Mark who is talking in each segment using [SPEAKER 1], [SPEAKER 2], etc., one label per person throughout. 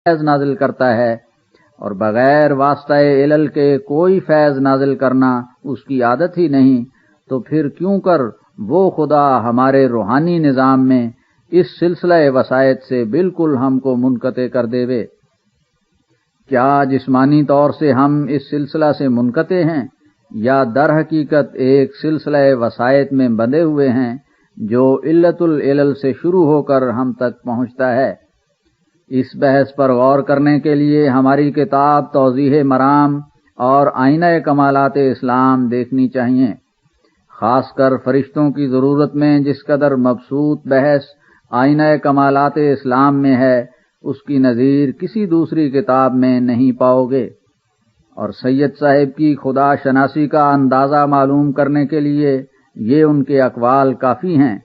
[SPEAKER 1] فیض نازل کرتا ہے، اور بغیر واسطہ علل کے کوئی فیض نازل کرنا اس کی عادت ہی نہیں، تو پھر کیوں کر وہ خدا ہمارے روحانی نظام میں اس سلسلہ وسائط سے بالکل ہم کو منقطع کر دے؟ کیا جسمانی طور سے ہم اس سلسلہ سے منقطع ہیں، یا در حقیقت ایک سلسلہ وسائط میں بندھے ہوئے ہیں جو علت العلل سے شروع ہو کر ہم تک پہنچتا ہے؟ اس بحث پر غور کرنے کے لیے ہماری کتاب توضیح مرام اور آئینہ کمالات اسلام دیکھنی چاہیے۔ خاص کر فرشتوں کی ضرورت میں جس قدر مبسوط بحث آئینہ کمالات اسلام میں ہے، اس کی نظیر کسی دوسری کتاب میں نہیں پاؤ گے۔ اور سید صاحب کی خدا شناسی کا اندازہ معلوم کرنے کے لیے یہ ان کے اقوال کافی ہیں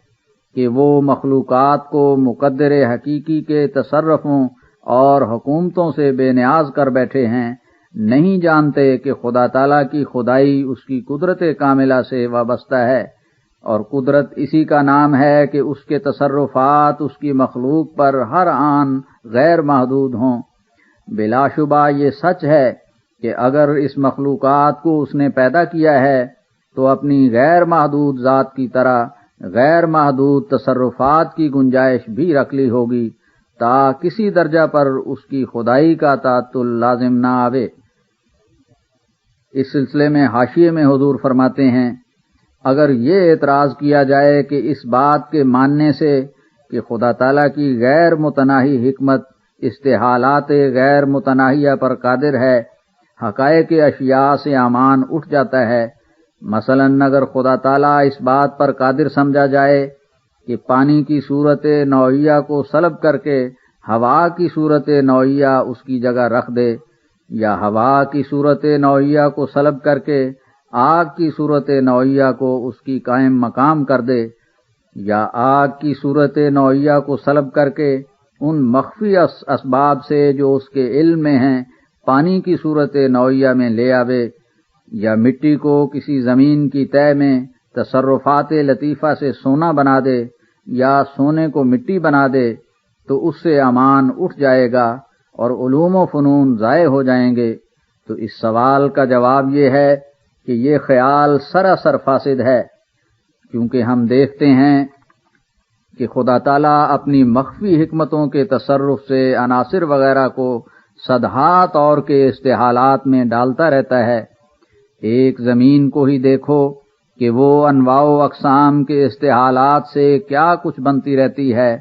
[SPEAKER 1] کہ وہ مخلوقات کو مقدر حقیقی کے تصرفوں اور حکومتوں سے بے نیاز کر بیٹھے ہیں، نہیں جانتے کہ خدا تعالیٰ کی خدائی اس کی قدرت کاملہ سے وابستہ ہے، اور قدرت اسی کا نام ہے کہ اس کے تصرفات اس کی مخلوق پر ہر آن غیر محدود ہوں۔ بلا شبہ یہ سچ ہے کہ اگر اس مخلوقات کو اس نے پیدا کیا ہے تو اپنی غیر محدود ذات کی طرح غیر محدود تصرفات کی گنجائش بھی رکھ لی ہوگی، تا کسی درجہ پر اس کی خدائی کا تعطل لازم نہ آوے۔ اس سلسلے میں حاشیے میں حضور فرماتے ہیں، اگر یہ اعتراض کیا جائے کہ اس بات کے ماننے سے کہ خدا تعالیٰ کی غیر متناہی حکمت استحالات غیر متناہیہ پر قادر ہے، حقائق اشیاء سے امان اٹھ جاتا ہے۔ مثلا اگر خدا تعالیٰ اس بات پر قادر سمجھا جائے کہ پانی کی صورت نوعیہ کو سلب کر کے ہوا کی صورت نوعیہ اس کی جگہ رکھ دے، یا ہوا کی صورت نوعیہ کو سلب کر کے آگ کی صورت نوعیہ کو اس کی قائم مقام کر دے، یا آگ کی صورت نوعیہ کو سلب کر کے ان مخفی اسباب سے جو اس کے علم میں ہیں پانی کی صورت نوعیہ میں لے آوے، یا مٹی کو کسی زمین کی تہ میں تصرفات لطیفہ سے سونا بنا دے، یا سونے کو مٹی بنا دے، تو اس سے امان اٹھ جائے گا اور علوم و فنون ضائع ہو جائیں گے۔ تو اس سوال کا جواب یہ ہے کہ یہ خیال سراسر فاسد ہے، کیونکہ ہم دیکھتے ہیں کہ خدا تعالیٰ اپنی مخفی حکمتوں کے تصرف سے عناصر وغیرہ کو صدہا طور کے استحالات میں ڈالتا رہتا ہے۔ ایک زمین کو ہی دیکھو کہ وہ انواع و اقسام کے استحالات سے کیا کچھ بنتی رہتی ہے،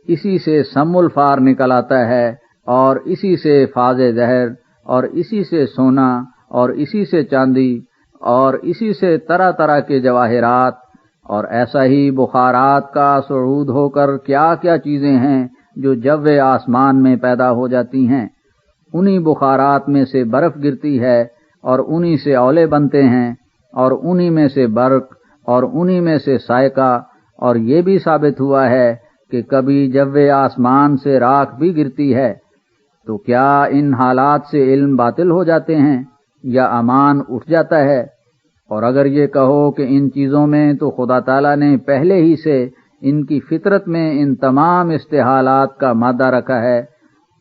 [SPEAKER 1] اسی سے سم الفار نکل آتا ہے، اور اسی سے فاز زہر، اور اسی سے سونا، اور اسی سے چاندی، اور اسی سے طرح طرح کے جواہرات، اور ایسا ہی بخارات کا صعود ہو کر کیا کیا چیزیں ہیں جو جو آسمان میں پیدا ہو جاتی ہیں۔ انہی بخارات میں سے برف گرتی ہے، اور انہی سے اولے بنتے ہیں، اور انہی میں سے برق، اور انہی میں سے سائقہ، اور یہ بھی ثابت ہوا ہے کہ کبھی جو آسمان سے راکھ بھی گرتی ہے۔ تو کیا ان حالات سے علم باطل ہو جاتے ہیں یا امان اٹھ جاتا ہے؟ اور اگر یہ کہو کہ ان چیزوں میں تو خدا تعالیٰ نے پہلے ہی سے ان کی فطرت میں ان تمام استحالات کا مادہ رکھا ہے،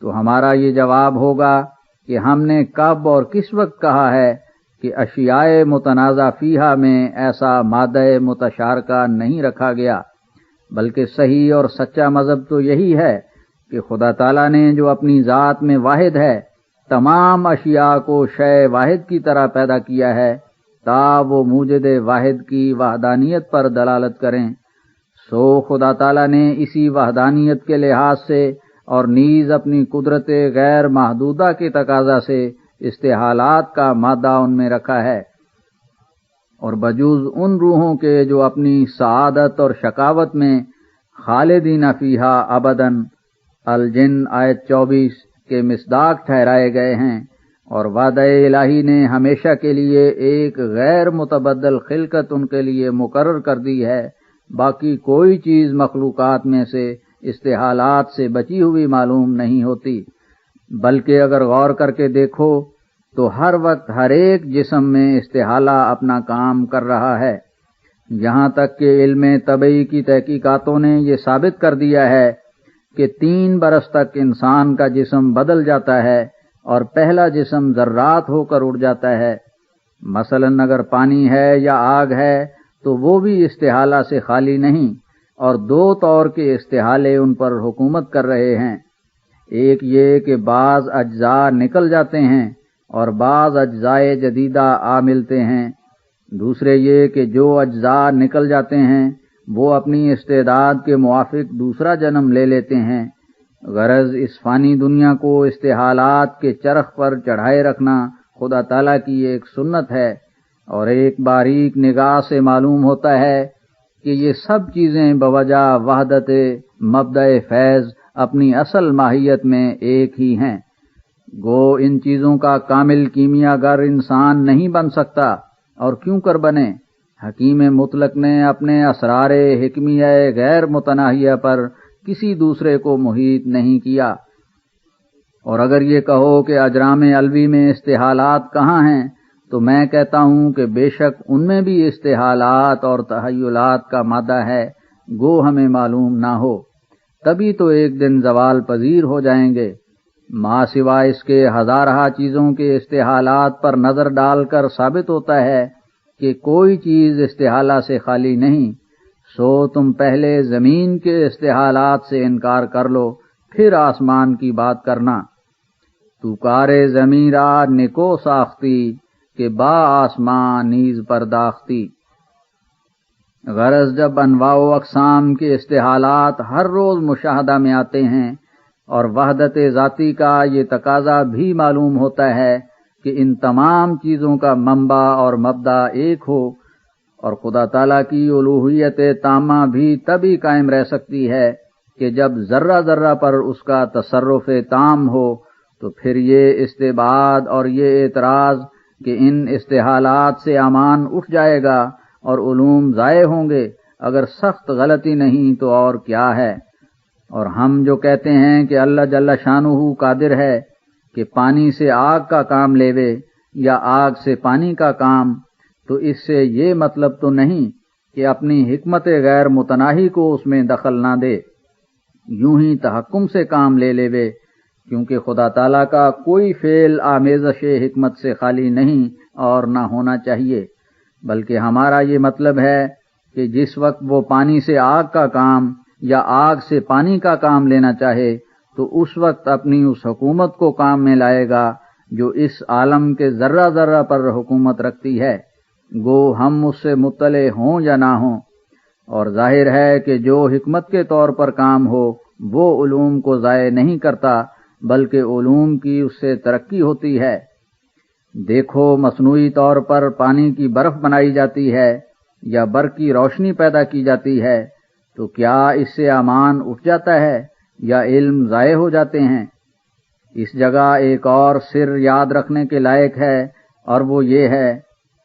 [SPEAKER 1] تو ہمارا یہ جواب ہوگا کہ ہم نے کب اور کس وقت کہا ہے کہ اشیاء متنازع فیہا میں ایسا مادہ متشارکہ نہیں رکھا گیا، بلکہ صحیح اور سچا مذہب تو یہی ہے کہ خدا تعالیٰ نے جو اپنی ذات میں واحد ہے تمام اشیاء کو شے واحد کی طرح پیدا کیا ہے، تا وہ موجد واحد کی وحدانیت پر دلالت کریں۔ سو خدا تعالیٰ نے اسی وحدانیت کے لحاظ سے اور نیز اپنی قدرت غیر محدودہ کے تقاضا سے استحالات کا مادہ ان میں رکھا ہے، اور بجوز ان روحوں کے جو اپنی سعادت اور شقاوت میں خالدین فیہا ابداً الجن آیت 24 کے مصداق ٹھہرائے گئے ہیں، اور وعدہ الہی نے ہمیشہ کے لیے ایک غیر متبدل خلقت ان کے لیے مقرر کر دی ہے۔ باقی کوئی چیز مخلوقات میں سے استحالات سے بچی ہوئی معلوم نہیں ہوتی، بلکہ اگر غور کر کے دیکھو تو ہر وقت ہر ایک جسم میں استحالہ اپنا کام کر رہا ہے، یہاں تک کہ علم طبعی کی تحقیقاتوں نے یہ ثابت کر دیا ہے کہ 3 برس تک انسان کا جسم بدل جاتا ہے اور پہلا جسم ذرات ہو کر اڑ جاتا ہے۔ مثلاً اگر پانی ہے یا آگ ہے تو وہ بھی استحالہ سے خالی نہیں، اور 2 طور کے استحالے ان پر حکومت کر رہے ہیں۔ ایک یہ کہ بعض اجزاء نکل جاتے ہیں اور بعض اجزاء جدیدہ آ ملتے ہیں۔ دوسرے یہ کہ جو اجزاء نکل جاتے ہیں وہ اپنی استعداد کے موافق دوسرا جنم لے لیتے ہیں۔ غرض اس فانی دنیا کو استحالات کے چرخ پر چڑھائے رکھنا خدا تعالیٰ کی ایک سنت ہے، اور ایک باریک نگاہ سے معلوم ہوتا ہے کہ یہ سب چیزیں بوجہ وحدت مبدأ فیض اپنی اصل ماہیت میں ایک ہی ہیں۔ گو ان چیزوں کا کامل کیمیا گر انسان نہیں بن سکتا، اور کیوں کر بنے؟ حکیم مطلق نے اپنے اسرار حکمیہ غیر متناہیہ پر کسی دوسرے کو محیط نہیں کیا۔ اور اگر یہ کہو کہ اجرام علوی میں استحالات کہاں ہیں، تو میں کہتا ہوں کہ بے شک ان میں بھی استحالات اور تحیلات کا مادہ ہے، گو ہمیں معلوم نہ ہو، تبھی تو ایک دن زوال پذیر ہو جائیں گے۔ ماں سوائے اس کے ہزارہ چیزوں کے استحالات پر نظر ڈال کر ثابت ہوتا ہے کہ کوئی چیز استحالہ سے خالی نہیں۔ سو تم پہلے زمین کے استحالات سے انکار کر لو، پھر آسمان کی بات کرنا۔ تو کار زمین را نکو ساختی، کہ با آسمان نیز پرداختی۔ غرض جب انواع و اقسام کے استحالات ہر روز مشاہدہ میں آتے ہیں، اور وحدت ذاتی کا یہ تقاضا بھی معلوم ہوتا ہے کہ ان تمام چیزوں کا منبع اور مبدا ایک ہو، اور خدا تعالیٰ کی الوہیت تامہ بھی تبھی قائم رہ سکتی ہے کہ جب ذرہ ذرہ پر اس کا تصرف تام ہو، تو پھر یہ استبعاد اور یہ اعتراض کہ ان استحالات سے امان اٹھ جائے گا اور علوم ضائع ہوں گے، اگر سخت غلطی نہیں تو اور کیا ہے۔ اور ہم جو کہتے ہیں کہ اللہ جل شانہ قادر ہے کہ پانی سے آگ کا کام لیوے یا آگ سے پانی کا کام، تو اس سے یہ مطلب تو نہیں کہ اپنی حکمت غیر متناہی کو اس میں دخل نہ دے، یوں ہی تحکم سے کام لے لیوے، کیونکہ خدا تعالیٰ کا کوئی فعل آمیزش حکمت سے خالی نہیں اور نہ ہونا چاہیے، بلکہ ہمارا یہ مطلب ہے کہ جس وقت وہ پانی سے آگ کا کام یا آگ سے پانی کا کام لینا چاہے تو اس وقت اپنی اس حکومت کو کام میں لائے گا جو اس عالم کے ذرہ ذرہ پر حکومت رکھتی ہے، گو ہم اس سے مطلع ہوں یا نہ ہوں۔ اور ظاہر ہے کہ جو حکمت کے طور پر کام ہو وہ علوم کو ضائع نہیں کرتا، بلکہ علوم کی اس سے ترقی ہوتی ہے۔ دیکھو مصنوعی طور پر پانی کی برف بنائی جاتی ہے یا برق کی روشنی پیدا کی جاتی ہے، تو کیا اس سے امان اٹھ جاتا ہے یا علم ضائع ہو جاتے ہیں؟ اس جگہ ایک اور سر یاد رکھنے کے لائق ہے، اور وہ یہ ہے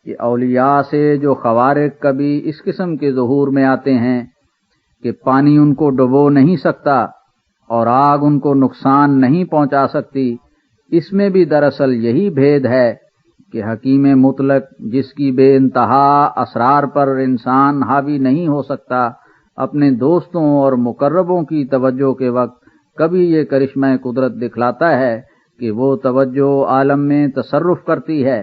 [SPEAKER 1] کہ اولیاء سے جو خوارق کبھی اس قسم کے ظہور میں آتے ہیں کہ پانی ان کو ڈبو نہیں سکتا اور آگ ان کو نقصان نہیں پہنچا سکتی، اس میں بھی دراصل یہی بھید ہے کہ حکیم مطلق جس کی بے انتہا اسرار پر انسان حاوی نہیں ہو سکتا، اپنے دوستوں اور مقربوں کی توجہ کے وقت کبھی یہ کرشمہ قدرت دکھلاتا ہے کہ وہ توجہ عالم میں تصرف کرتی ہے،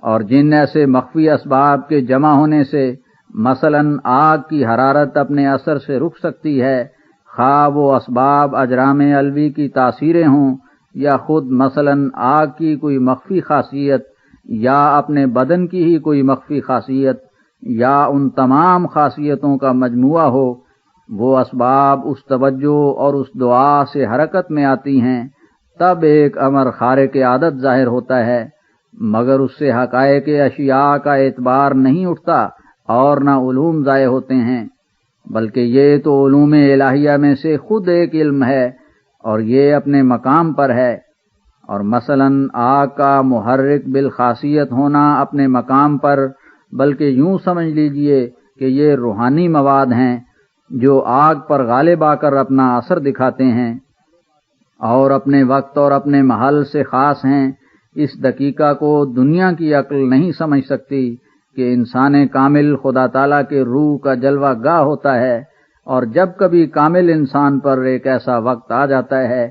[SPEAKER 1] اور جن ایسے مخفی اسباب کے جمع ہونے سے مثلاً آگ کی حرارت اپنے اثر سے رک سکتی ہے، خواہ وہ اسباب اجرام علوی کی تاثیریں ہوں یا خود مثلاً آگ کی کوئی مخفی خاصیت یا اپنے بدن کی ہی کوئی مخفی خاصیت یا ان تمام خاصیتوں کا مجموعہ ہو، وہ اسباب اس توجہ اور اس دعا سے حرکت میں آتی ہیں، تب ایک امر خارق عادت ظاہر ہوتا ہے، مگر اس سے حقائق اشیاء کا اعتبار نہیں اٹھتا اور نہ علوم ضائع ہوتے ہیں، بلکہ یہ تو علوم الہیہ میں سے خود ایک علم ہے اور یہ اپنے مقام پر ہے۔ اور مثلاً آگ کا محرک بالخاصیت ہونا اپنے مقام پر، بلکہ یوں سمجھ لیجئے کہ یہ روحانی مواد ہیں جو آگ پر غالب آ کر اپنا اثر دکھاتے ہیں اور اپنے وقت اور اپنے محل سے خاص ہیں۔ اس دقیقہ کو دنیا کی عقل نہیں سمجھ سکتی کہ انسان کامل خدا تعالیٰ کے روح کا جلوہ گاہ ہوتا ہے اور جب کبھی کامل انسان پر ایک ایسا وقت آ جاتا ہے